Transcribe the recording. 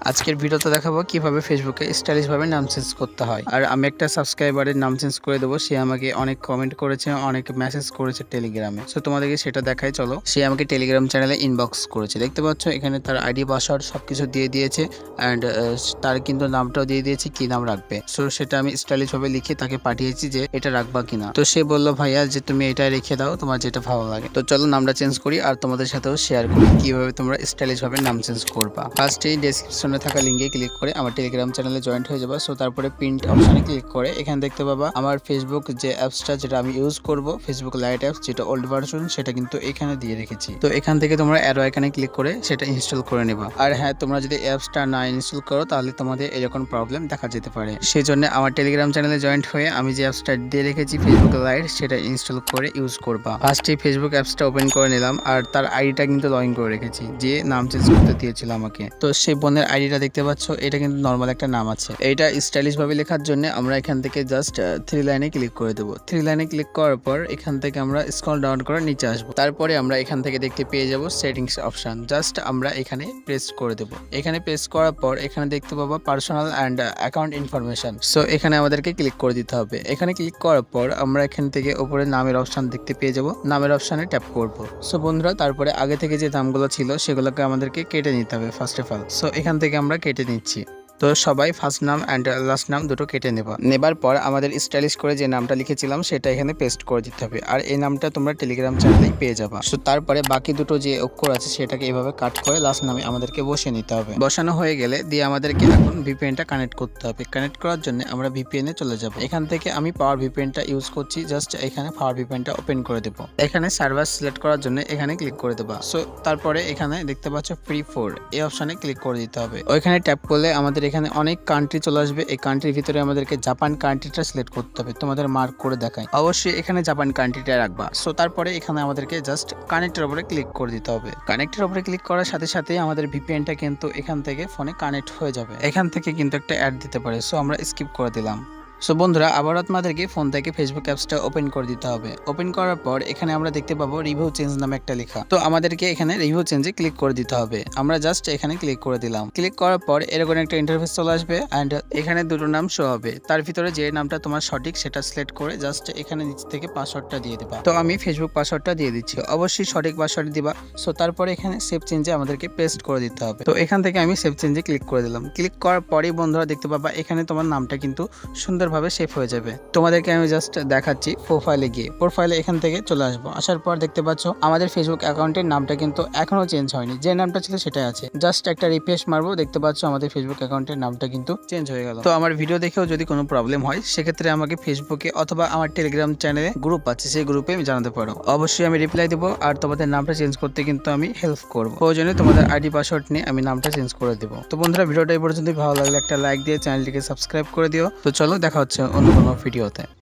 আজকের ভিডিওতে দেখাবো কিভাবে ফেসবুকে স্টাইলিশ ভাবে নাম চেঞ্জ করতে হয়। আর আমি একটা সাবস্ক্রাইবারের নাম চেঞ্জ করে দেবো। সে আমাকে অনেক কমেন্ট করেছে, অনেক মেসেজ করেছে টেলিগ্রামে। সো তোমাদেরকে সেটা দেখাই চলো। সে আমাকে টেলিগ্রাম চ্যানেলে ইনবক্স করেছে, দেখতে পাচ্ছ এখানে তার আইডি পাসওয়ার্ড সবকিছু দিয়ে দিয়েছে অ্যান্ড তার কিন্তু নামটাও দিয়ে দিয়েছে কি নাম রাখবে। সো সেটা আমি স্টাইলিশ ভাবে লিখে তাকে পাঠিয়েছি যে এটা রাখবা কিনা। তো সে বললো ভাইয়া যে তুমি এটা রেখে দাও, তোমার যেটা ভালো লাগে। তো চলো নামটা চেঞ্জ করি আর তোমাদের সাথেও শেয়ার করি কিভাবে তোমরা স্টাইলিশ ভাবে নাম চেঞ্জ করবা। ফার্স্টেই ডেসক্রিপশনে থাকা লিঙ্কে ক্লিক করে আমার টেলিগ্রাম চ্যানেলে জয়েন্ট হয়ে যাবা। সো তারপরে প্রিন্ট অপশনে ক্লিক করে এখানে দেখতে পাবা আমার ফেসবুক যে অ্যাপসটা যেটা আমি ইউজ করব, ফেসবুক লাইট অ্যাপস, যেটা ওল্ড ভার্সন, সেটা কিন্তু এখানে দিয়ে রেখেছি। তো এখান থেকে তোমরা অ্যারো আইকনে ক্লিক করে সেটা ইনস্টল করে নেবা। আর হ্যাঁ, তোমরা যদি অ্যাপসটা না ইনস্টল করো তাহলে তোমাদের এরকম প্রবলেম দেখা যেতে পারে। সেই জন্য আমার টেলিগ্রাম চ্যানেলে জয়েন্ট হয়ে আমি যে অ্যাপসটা দিয়ে রেখেছি ফেসবুক লাইট, সেটা ইনস্টল করে ইউজ করবা। ফার্স্টে ফেসবুক অ্যাপসটা ওপেন করে নিলাম আর তার আইডিটা কিন্তু লগ ইন করে রেখেছি যে নাম চেঞ্জ করতে দিয়েছিল আমাকে। তো সেই বোনের আইডিটা দেখতে পাচ্ছ, এটা কিন্তু নর্মাল একটা নাম আছে। এটা স্টাইলিশ ভাবে লেখার জন্য আমরা এখান থেকে জাস্ট 3 লাইনে ক্লিক করে দেবো। 3 লাইনে ক্লিক করার পর এখান থেকে আমরা স্ক্রল ডাউন করে নিচে আসবো। তারপরে আমরা এখান থেকে দেখতে পেয়ে যাব সেটিংস অপশন, জাস্ট আমরা এখানে প্রেস করে দেবো। এখানে প্রেস করার পর এখানে দেখতে পাবো personal and account information. So এখানে আমাদেরকে ক্লিক করে দিতে হবে। এখানে ক্লিক করার পর আমরা এখান থেকে উপরে নামের অপশন দেখতে পেয়ে যাব, নামের অপশনে ট্যাপ করব। সো বন্ধুরা, তারপরে আগে থেকে যে নামগুলো ছিল সেগুলোকে আমাদেরকে কেটে নিতে হবে ফার্স্ট অফ অল। সো এখান থেকে আমরা কেটে নিচ্ছি। তো সবাই ফার্স্ট নাম অ্যান্ড লাস্ট নাম দুটো কেটে নেবার পর আমাদের স্টাইলিশ করে যে নামটা লিখেছিলাম সেটা এখানে পেস্ট করে দিতে হবে। আর এই নামটা তোমরা টেলিগ্রাম চ্যানেলেই পেয়ে যাবা। সো তারপরে বাকি দুটো যে অক্ষর আছে সেটাকে এভাবে কাট করে লাস্ট নামে আমাদেরকে বসিয়ে নিতে হবে। বসানো হয়ে গেলে দিয়ে আমাদেরকে এখন ভিপিএনটা কানেক্ট করতে হবে। কানেক্ট করার জন্য আমরা ভিপিএনে চলে যাব। এখান থেকে আমি পাওয়ার ভিপিএনটা ইউজ করছি। জাস্ট এখানে পাওয়ার ভিপিএনটা ওপেন করে দেব। এখানে সার্ভার সিলেক্ট করার জন্য এখানে ক্লিক করে দেবা। সো তারপরে এখানে দেখতে পাচ্ছ ফ্রি 4 এই অপশনে ক্লিক করে দিতে হবে। ওইখানে ট্যাপ করলে আমাদের এখানে অনেক কান্ট্রি চলে আসবে। এই কান্ট্রির ভিতরে আমাদেরকে জাপান কান্ট্রিটা সিলেক্ট করতে হবে। তোমাদের মার্ক করে দেখাই, অবশ্যই এখানে জাপান কান্ট্রিটা রাখবা। সো তারপরে এখানে আমাদেরকে জাস্ট কানেক্টের উপরে ক্লিক করে দিতে হবে। কানেক্টের উপরে ক্লিক করার সাথে সাথে আমাদের ভিপিএনটা কিন্তু এখান থেকে ফোনে কানেক্ট হয়ে যাবে। এখান থেকে কিন্তু একটা অ্যাড দিতে পারে, সো আমরা স্কিপ করে দিলাম। সো বন্ধুরা, আবার আপনাদেরকে ফোন থেকে ফেসবুক অ্যাপসটা ওপেন করে দিতে হবে। ওপেন করার পর এখানে আমরা দেখতে পাবো রিভিউ চেঞ্জ নামে একটা লেখা। তো আমাদেরকে এখানে রিভিউ চেঞ্জে ক্লিক করে দিতে হবে। আমরা জাস্ট এখানে ক্লিক করে দিলাম। ক্লিক করার পর এরকম একটা ইন্টারফেস চলে আসবে অ্যান্ড এখানে দুটো নাম শো হবে। তার ভিতরে যে নামটা তোমার সঠিক সেটা সিলেক্ট করে জাস্ট এখানে নিচ থেকে পাসওয়ার্ডটা দিয়ে দেবা। তো আমি ফেসবুক পাসওয়ার্ডটা দিয়ে দিচ্ছি, অবশ্যই সঠিক পাসওয়ার্ড দিবা। সো তারপরে এখানে সেভ চেঞ্জে আমাদেরকে পেস্ট করে দিতে হবে। তো এখান থেকে আমি সেভ চেঞ্জে ক্লিক করে দিলাম। ক্লিক করার পরেই বন্ধুরা দেখতে পাবা এখানে তোমার নামটা কিন্তু সুন্দরভাবে সেভ হয়ে যাবে। তোমাদেরকে আমি জাস্ট দেখাচ্ছি। প্রোফাইলে গিয়ে প্রোফাইলে এখান থেকে চলে আসবো। আসার পর দেখতে পাচ্ছ আমাদের ফেসবুক অ্যাকাউন্টের নামটা কিন্তু এখনো চেঞ্জ হয়নি, যে নামটা ছিল সেটাই আছে। জাস্ট একটা রিফ্রেশ মারবো, দেখতে পাচ্ছ আমাদের ফেসবুক অ্যাকাউন্টের নামটা কিন্তু চেঞ্জ হয়ে গেল। তো আমার ভিডিও দেখেও যদি কোনো প্রবলেম হয় সেক্ষেত্রে আমাকে ফেসবুকে অথবা আমার টেলিগ্রাম চ্যানেলে গ্রুপ আছে, সেই গ্রুপে আমি জানাতে পারো। অবশ্যই আমি রিপ্লাই দেবো আর তোমাদের নামটা চেঞ্জ করতে কিন্তু আমি হেল্প করবো। প্রয়োজনে তোমাদের আইডি পাসওয়ার্ড নিয়ে আমি নামটা চেঞ্জ করে দেবো। তো বন্ধুরা, ভিডিওটা এই পর্যন্ত ভালো লাগলে একটা লাইক দিয়ে চ্যানেলটিকে সাবস্ক্রাইব করে দিও। তো চলো দেখা হচ্ছে অন্য কোনো ভিডিওতে।